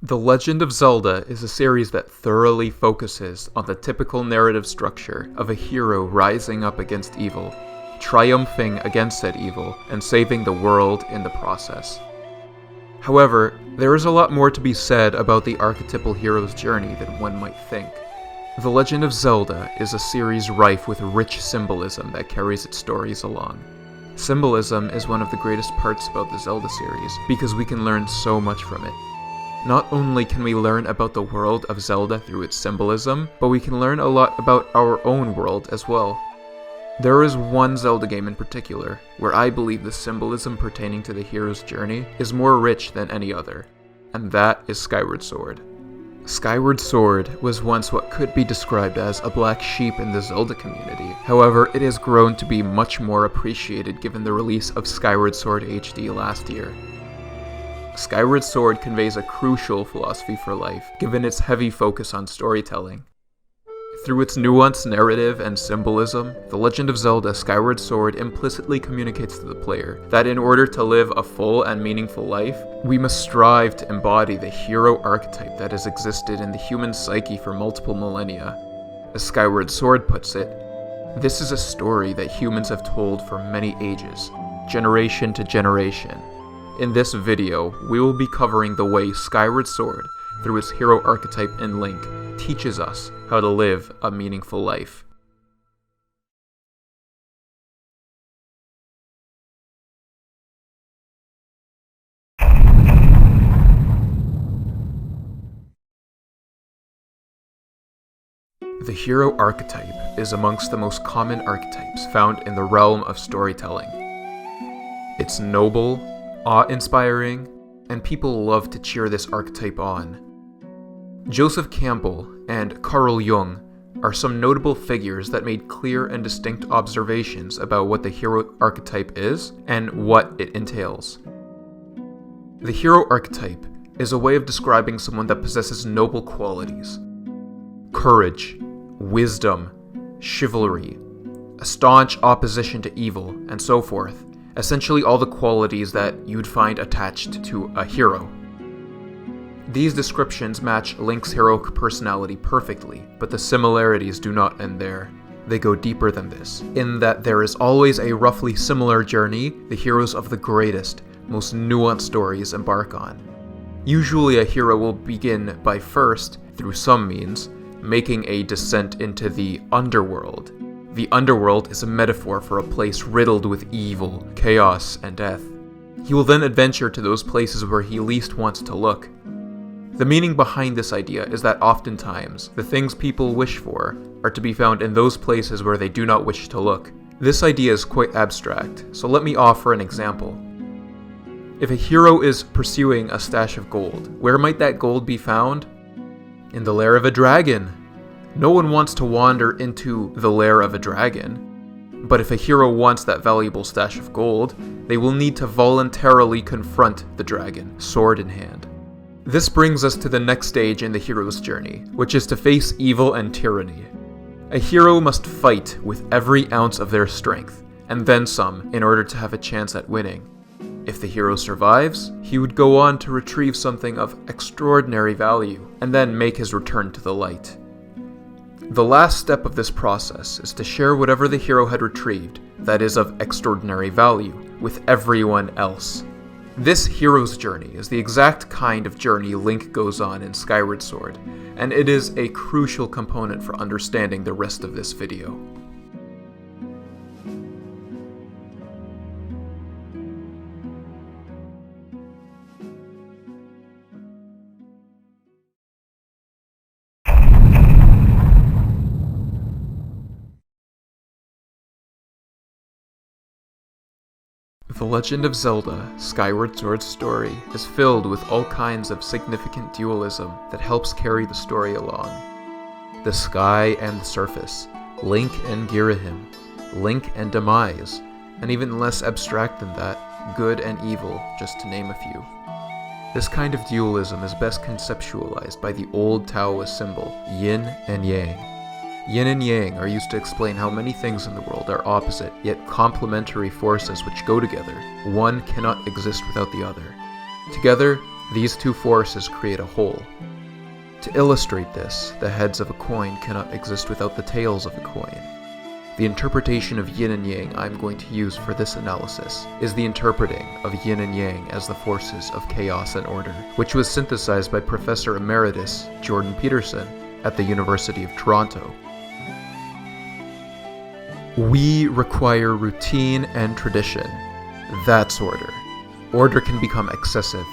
The Legend of Zelda is a series that thoroughly focuses on the typical narrative structure of a hero rising up against evil, triumphing against said evil, and saving the world in the process. However, there is a lot more to be said about the archetypal hero's journey than one might think. The Legend of Zelda is a series rife with rich symbolism that carries its stories along. Symbolism is one of the greatest parts about the Zelda series because we can learn so much from it. Not only can we learn about the world of Zelda through its symbolism, but we can learn a lot about our own world as well. There is one Zelda game in particular where I believe the symbolism pertaining to the hero's journey is more rich than any other, and that is Skyward Sword. Skyward Sword was once what could be described as a black sheep in the Zelda community. However, it has grown to be much more appreciated given the release of Skyward Sword HD last year. Skyward Sword conveys a crucial philosophy for life, given its heavy focus on storytelling. Through its nuanced narrative and symbolism, The Legend of Zelda Skyward Sword implicitly communicates to the player that in order to live a full and meaningful life, we must strive to embody the hero archetype that has existed in the human psyche for multiple millennia. As Skyward Sword puts it, this is a story that humans have told for many ages, generation to generation. In this video, we will be covering the way Skyward Sword, through its hero archetype and Link, teaches us how to live a meaningful life. The hero archetype is amongst the most common archetypes found in the realm of storytelling. It's noble, awe-inspiring, and people love to cheer this archetype on. Joseph Campbell and Carl Jung are some notable figures that made clear and distinct observations about what the hero archetype is and what it entails. The hero archetype is a way of describing someone that possesses noble qualities: courage, wisdom, chivalry, a staunch opposition to evil, and so forth. Essentially all the qualities that you'd find attached to a hero. These descriptions match Link's heroic personality perfectly, but the similarities do not end there. They go deeper than this, in that there is always a roughly similar journey the heroes of the greatest, most nuanced stories embark on. Usually a hero will begin by first, through some means, making a descent into the underworld. The underworld is a metaphor for a place riddled with evil, chaos, and death. He will then adventure to those places where he least wants to look. The meaning behind this idea is that oftentimes, the things people wish for are to be found in those places where they do not wish to look. This idea is quite abstract, so let me offer an example. If a hero is pursuing a stash of gold, where might that gold be found? In the lair of a dragon. No one wants to wander into the lair of a dragon. But if a hero wants that valuable stash of gold, they will need to voluntarily confront the dragon, sword in hand. This brings us to the next stage in the hero's journey, which is to face evil and tyranny. A hero must fight with every ounce of their strength, and then some, in order to have a chance at winning. If the hero survives, he would go on to retrieve something of extraordinary value, and then make his return to the light. The last step of this process is to share whatever the hero had retrieved, that is of extraordinary value, with everyone else. This hero's journey is the exact kind of journey Link goes on in Skyward Sword, and it is a crucial component for understanding the rest of this video. The Legend of Zelda Skyward Sword's story is filled with all kinds of significant dualism that helps carry the story along. The sky and the surface, Link and Girahim, Link and Demise, and even less abstract than that, good and evil, just to name a few. This kind of dualism is best conceptualized by the old Taoist symbol, yin and yang. Yin and yang are used to explain how many things in the world are opposite, yet complementary forces which go together. One cannot exist without the other. Together, These two forces create a whole. To illustrate this, the heads of a coin cannot exist without the tails of a coin. The interpretation of yin and yang I'm going to use for this analysis is the interpreting of yin and yang as the forces of chaos and order, which was synthesized by Professor Emeritus Jordan Peterson at the University of Toronto. We require routine and tradition. That's order. Order can become excessive,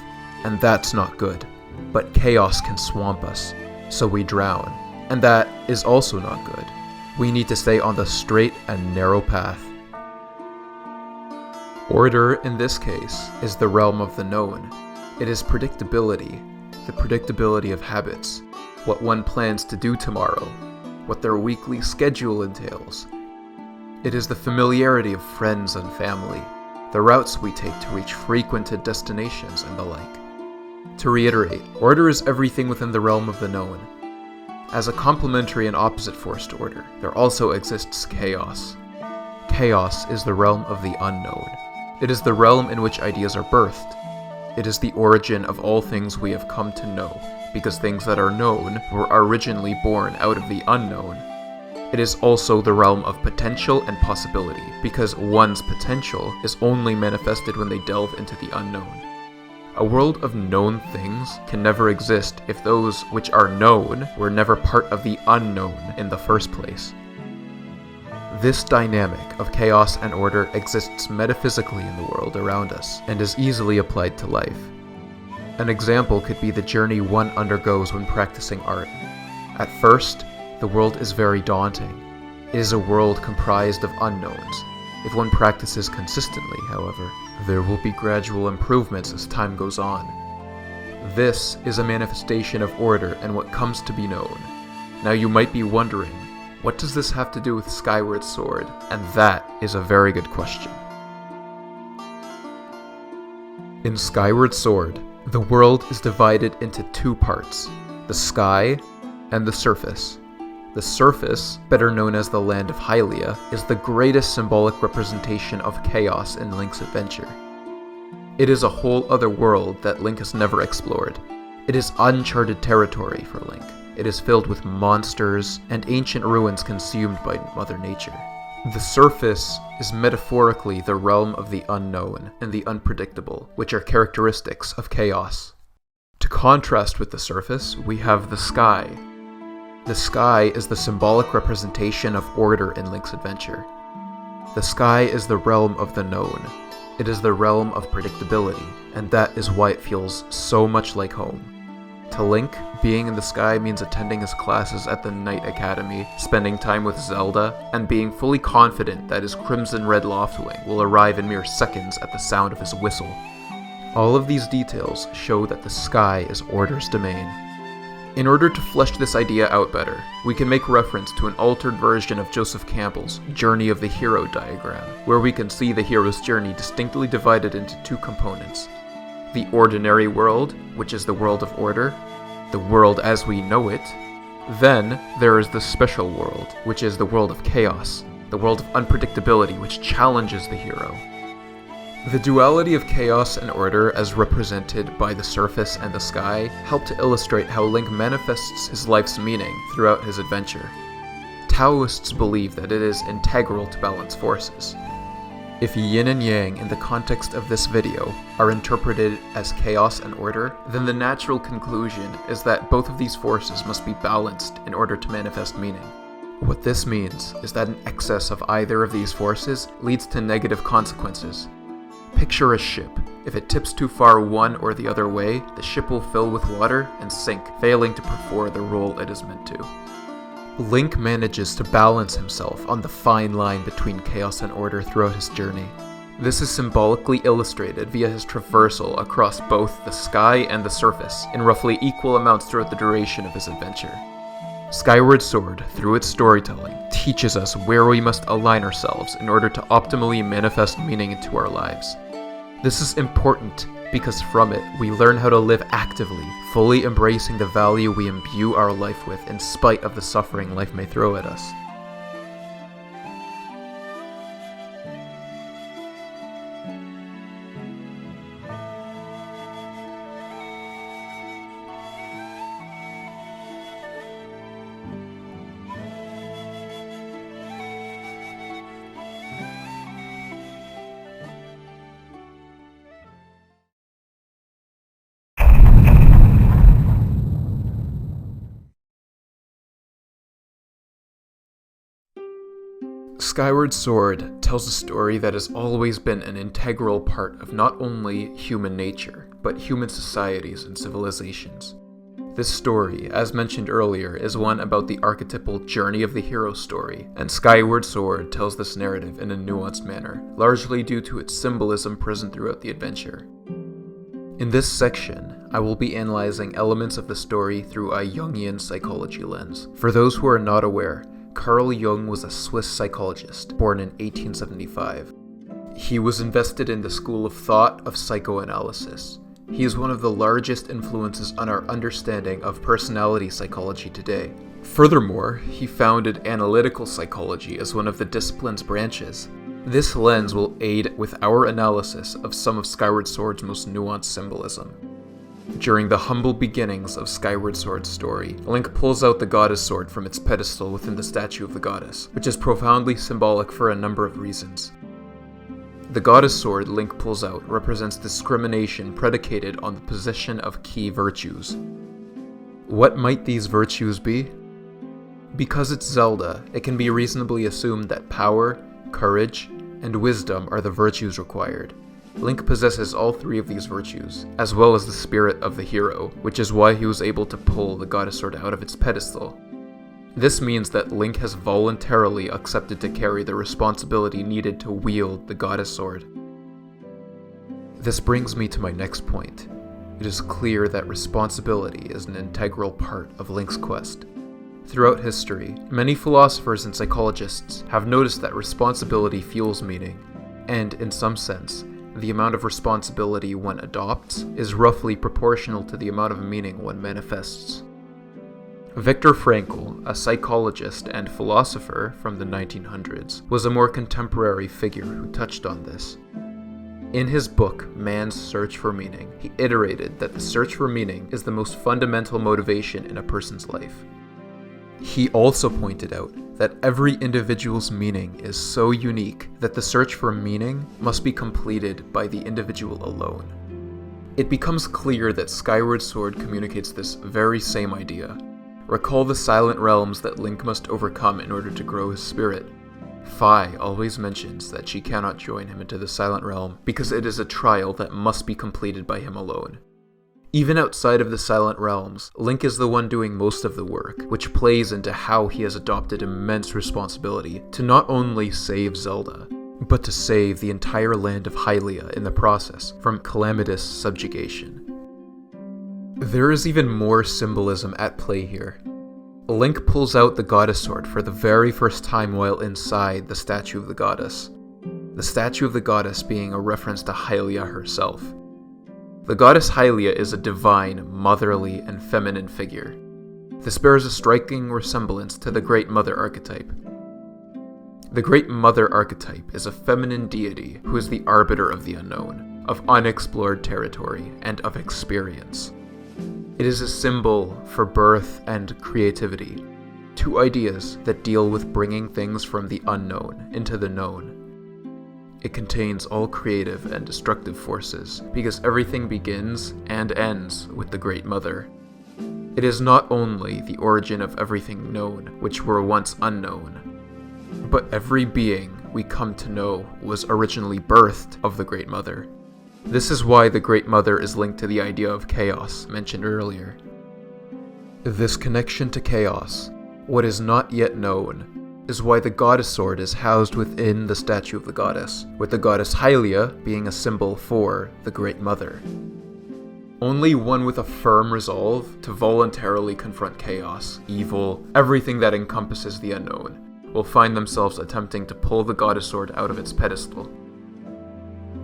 and that's not good. But chaos can swamp us, so we drown, and that is also not good. We need to stay on the straight and narrow path. Order, in this case, is the realm of the known. It is predictability, the predictability of habits, what one plans to do tomorrow, what their weekly schedule entails. It is the familiarity of friends and family, the routes we take to reach frequented destinations and the like. To reiterate, order is everything within the realm of the known. As a complementary and opposite force to order, there also exists chaos. Chaos is the realm of the unknown. It is the realm in which ideas are birthed. It is the origin of all things we have come to know, because things that are known were originally born out of the unknown. It is also the realm of potential and possibility, because one's potential is only manifested when they delve into the unknown. A world of known things can never exist if those which are known were never part of the unknown in the first place. This dynamic of chaos and order exists metaphysically in the world around us and is easily applied to life. An example could be the journey one undergoes when practicing art. At first, the world is very daunting. It is a world comprised of unknowns. If one practices consistently, however, there will be gradual improvements as time goes on. This is a manifestation of order and what comes to be known. Now you might be wondering, what does this have to do with Skyward Sword? And that is a very good question. In Skyward Sword, the world is divided into two parts, the sky and the surface. The surface, better known as the land of Hylia, is the greatest symbolic representation of chaos in Link's adventure. It is a whole other world that Link has never explored. It is uncharted territory for Link. It is filled with monsters and ancient ruins consumed by Mother Nature. The surface is metaphorically the realm of the unknown and the unpredictable, which are characteristics of chaos. To contrast with the surface, we have the sky. The sky is the symbolic representation of order in Link's adventure. The sky is the realm of the known. It is the realm of predictability, and that is why it feels so much like home. To Link, being in the sky means attending his classes at the Knight Academy, spending time with Zelda, and being fully confident that his Crimson Red Loftwing will arrive in mere seconds at the sound of his whistle. All of these details show that the sky is order's domain. In order to flesh this idea out better, we can make reference to an altered version of Joseph Campbell's Journey of the Hero diagram, where we can see the hero's journey distinctly divided into two components. The ordinary world, which is the world of order, the world as we know it. Then there is the special world, which is the world of chaos, the world of unpredictability which challenges the hero. The duality of chaos and order as represented by the surface and the sky help to illustrate how Link manifests his life's meaning throughout his adventure. Taoists believe that it is integral to balance forces. If yin and yang in the context of this video are interpreted as chaos and order, then the natural conclusion is that both of these forces must be balanced in order to manifest meaning. What this means is that an excess of either of these forces leads to negative consequences. Picture a ship. If it tips too far one or the other way, the ship will fill with water and sink, failing to perform the role it is meant to. Link manages to balance himself on the fine line between chaos and order throughout his journey. This is symbolically illustrated via his traversal across both the sky and the surface in roughly equal amounts throughout the duration of his adventure. Skyward Sword, through its storytelling, teaches us where we must align ourselves in order to optimally manifest meaning into our lives. This is important because from it, we learn how to live actively, fully embracing the value we imbue our life with in spite of the suffering life may throw at us. Skyward Sword tells a story that has always been an integral part of not only human nature, but human societies and civilizations. This story, as mentioned earlier, is one about the archetypal journey of the hero story, and Skyward Sword tells this narrative in a nuanced manner, largely due to its symbolism present throughout the adventure. In this section, I will be analyzing elements of the story through a Jungian psychology lens. For those who are not aware, Carl Jung was a Swiss psychologist, born in 1875. He was invested in the school of thought of psychoanalysis. He is one of the largest influences on our understanding of personality psychology today. Furthermore, he founded analytical psychology as one of the discipline's branches. This lens will aid with our analysis of some of Skyward Sword's most nuanced symbolism. During the humble beginnings of Skyward Sword's story, Link pulls out the goddess sword from its pedestal within the statue of the goddess, which is profoundly symbolic for a number of reasons. The goddess sword Link pulls out represents discrimination predicated on the possession of key virtues. What might these virtues be? Because it's Zelda, it can be reasonably assumed that power, courage, and wisdom are the virtues required. Link possesses all three of these virtues, as well as the spirit of the hero, which is why he was able to pull the goddess sword out of its pedestal. This means that Link has voluntarily accepted to carry the responsibility needed to wield the goddess sword. This brings me to my next point. It is clear that responsibility is an integral part of Link's quest. Throughout history, many philosophers and psychologists have noticed that responsibility fuels meaning, and in some sense, the amount of responsibility one adopts is roughly proportional to the amount of meaning one manifests. Viktor Frankl, a psychologist and philosopher from the 1900s, was a more contemporary figure who touched on this. In his book, Man's Search for Meaning, he iterated that the search for meaning is the most fundamental motivation in a person's life. He also pointed out that every individual's meaning is so unique that the search for meaning must be completed by the individual alone. It becomes clear that Skyward Sword communicates this very same idea. Recall the silent realms that Link must overcome in order to grow his spirit. Fi always mentions that she cannot join him into the silent realm because it is a trial that must be completed by him alone. Even outside of the Silent Realms, Link is the one doing most of the work, which plays into how he has adopted immense responsibility to not only save Zelda, but to save the entire land of Hylia in the process from calamitous subjugation. There is even more symbolism at play here. Link pulls out the goddess sword for the very first time while inside the statue of the goddess. The statue of the goddess being a reference to Hylia herself. The goddess Hylia is a divine, motherly, and feminine figure. This bears a striking resemblance to the Great Mother archetype. The Great Mother archetype is a feminine deity who is the arbiter of the unknown, of unexplored territory, and of experience. It is a symbol for birth and creativity, two ideas that deal with bringing things from the unknown into the known. It contains all creative and destructive forces, because everything begins and ends with the Great Mother. It is not only the origin of everything known, which were once unknown, but every being we come to know was originally birthed of the Great Mother. This is why the Great Mother is linked to the idea of chaos mentioned earlier. This connection to chaos, what is not yet known, is why the goddess sword is housed within the statue of the goddess, with the goddess Hylia being a symbol for the Great Mother. Only one with a firm resolve to voluntarily confront chaos, evil, everything that encompasses the unknown, will find themselves attempting to pull the goddess sword out of its pedestal.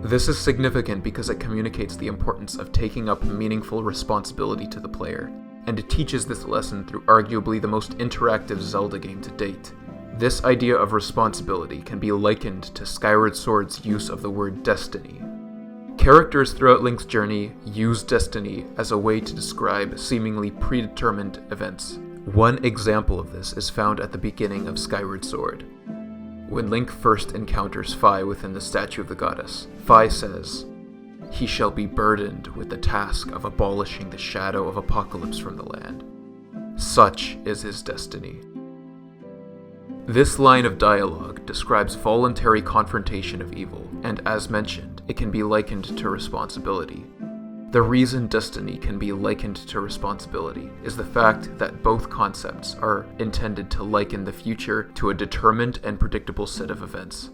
This is significant because it communicates the importance of taking up meaningful responsibility to the player, and it teaches this lesson through arguably the most interactive Zelda game to date. This idea of responsibility can be likened to Skyward Sword's use of the word destiny. Characters throughout Link's journey use destiny as a way to describe seemingly predetermined events. One example of this is found at the beginning of Skyward Sword. When Link first encounters Fi within the statue of the goddess, Fi says, "He shall be burdened with the task of abolishing the shadow of apocalypse from the land. Such is his destiny." This line of dialogue describes voluntary confrontation of evil, and as mentioned, it can be likened to responsibility. The reason destiny can be likened to responsibility is the fact that both concepts are intended to liken the future to a determined and predictable set of events.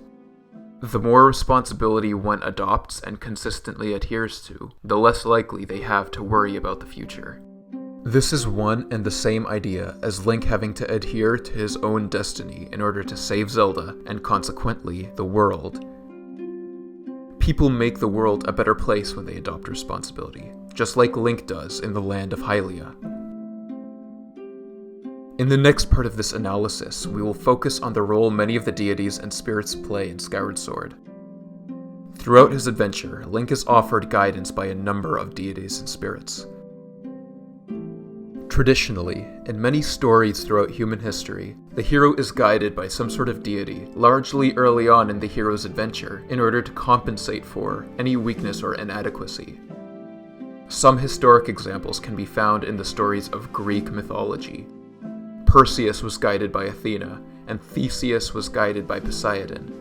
The more responsibility one adopts and consistently adheres to, the less likely they have to worry about the future. This is one and the same idea as Link having to adhere to his own destiny in order to save Zelda, and consequently, the world. People make the world a better place when they adopt responsibility, just like Link does in the land of Hylia. In the next part of this analysis, we will focus on the role many of the deities and spirits play in Skyward Sword. Throughout his adventure, Link is offered guidance by a number of deities and spirits. Traditionally, in many stories throughout human history, the hero is guided by some sort of deity, largely early on in the hero's adventure, in order to compensate for any weakness or inadequacy. Some historic examples can be found in the stories of Greek mythology. Perseus was guided by Athena, and Theseus was guided by Poseidon.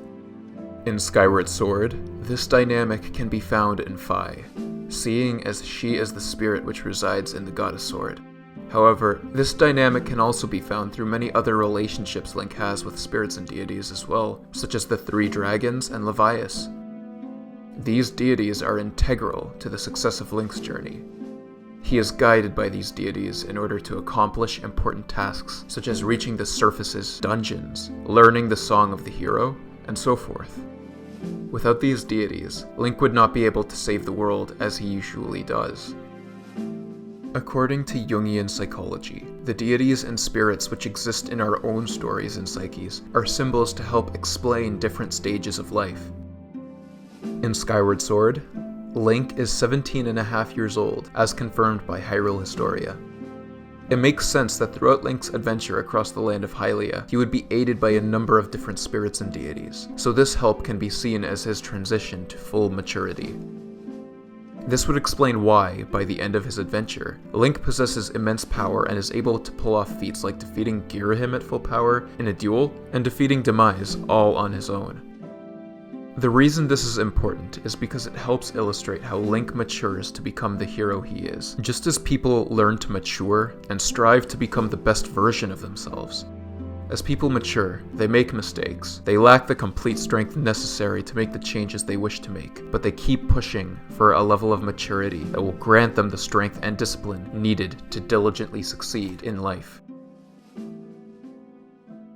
In Skyward Sword, this dynamic can be found in Phi, seeing as she is the spirit which resides in the goddess sword. However, this dynamic can also be found through many other relationships Link has with spirits and deities as well, such as the three dragons and Levias. These deities are integral to the success of Link's journey. He is guided by these deities in order to accomplish important tasks, such as reaching the surface's dungeons, learning the song of the hero, and so forth. Without these deities, Link would not be able to save the world as he usually does. According to Jungian psychology, the deities and spirits which exist in our own stories and psyches are symbols to help explain different stages of life. In Skyward Sword, Link is 17.5 years old, as confirmed by Hyrule Historia. It makes sense that throughout Link's adventure across the land of Hylia, he would be aided by a number of different spirits and deities, so this help can be seen as his transition to full maturity. This would explain why, by the end of his adventure, Link possesses immense power and is able to pull off feats like defeating Girahim at full power in a duel, and defeating Demise all on his own. The reason this is important is because it helps illustrate how Link matures to become the hero he is, just as people learn to mature and strive to become the best version of themselves. As people mature, they make mistakes. They lack the complete strength necessary to make the changes they wish to make, but they keep pushing for a level of maturity that will grant them the strength and discipline needed to diligently succeed in life.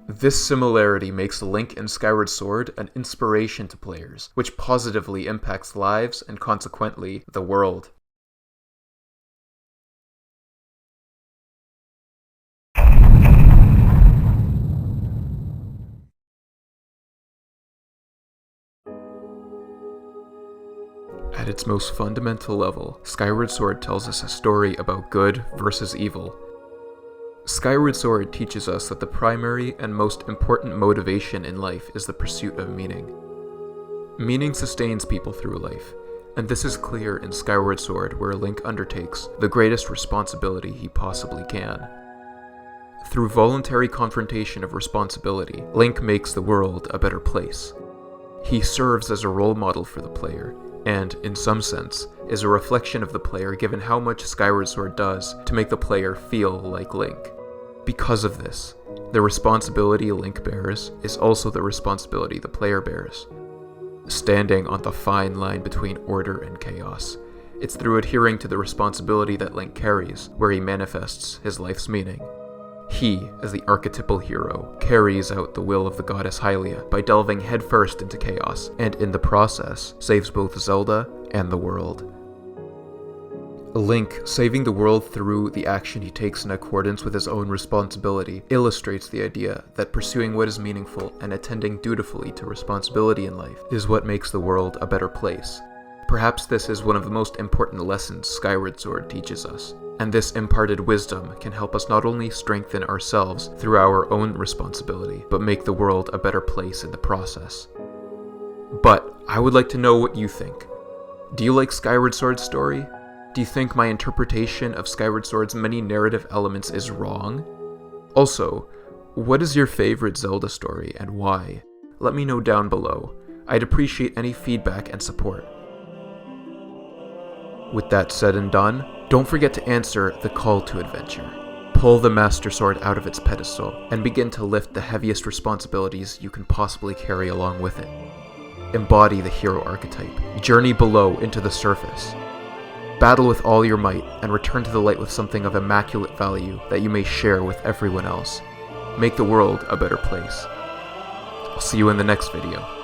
This similarity makes Link in Skyward Sword an inspiration to players, which positively impacts lives and consequently the world. At its most fundamental level, Skyward Sword tells us a story about good versus evil. Skyward Sword teaches us that the primary and most important motivation in life is the pursuit of meaning. Meaning sustains people through life, and this is clear in Skyward Sword, where Link undertakes the greatest responsibility he possibly can. Through voluntary confrontation of responsibility, Link makes the world a better place. He serves as a role model for the player, and, in some sense, is a reflection of the player given how much Skyward Sword does to make the player feel like Link. Because of this, the responsibility Link bears is also the responsibility the player bears. Standing on the fine line between order and chaos, it's through adhering to the responsibility that Link carries where he manifests his life's meaning. He, as the archetypal hero, carries out the will of the goddess Hylia by delving headfirst into chaos, and in the process, saves both Zelda and the world. Link, saving the world through the action he takes in accordance with his own responsibility, illustrates the idea that pursuing what is meaningful and attending dutifully to responsibility in life is what makes the world a better place. Perhaps this is one of the most important lessons Skyward Sword teaches us. And this imparted wisdom can help us not only strengthen ourselves through our own responsibility, but make the world a better place in the process. But I would like to know what you think. Do you like Skyward Sword's story? Do you think my interpretation of Skyward Sword's many narrative elements is wrong? Also, What is your favorite Zelda story and why? Let me know down below. I'd appreciate any feedback and support. With that said and done, don't forget to answer the call to adventure. Pull the Master Sword out of its pedestal and begin to lift the heaviest responsibilities you can possibly carry along with it. Embody the hero archetype. Journey below into the surface. Battle with all your might and return to the light with something of immaculate value that you may share with everyone else. Make the world a better place. I'll see you in the next video.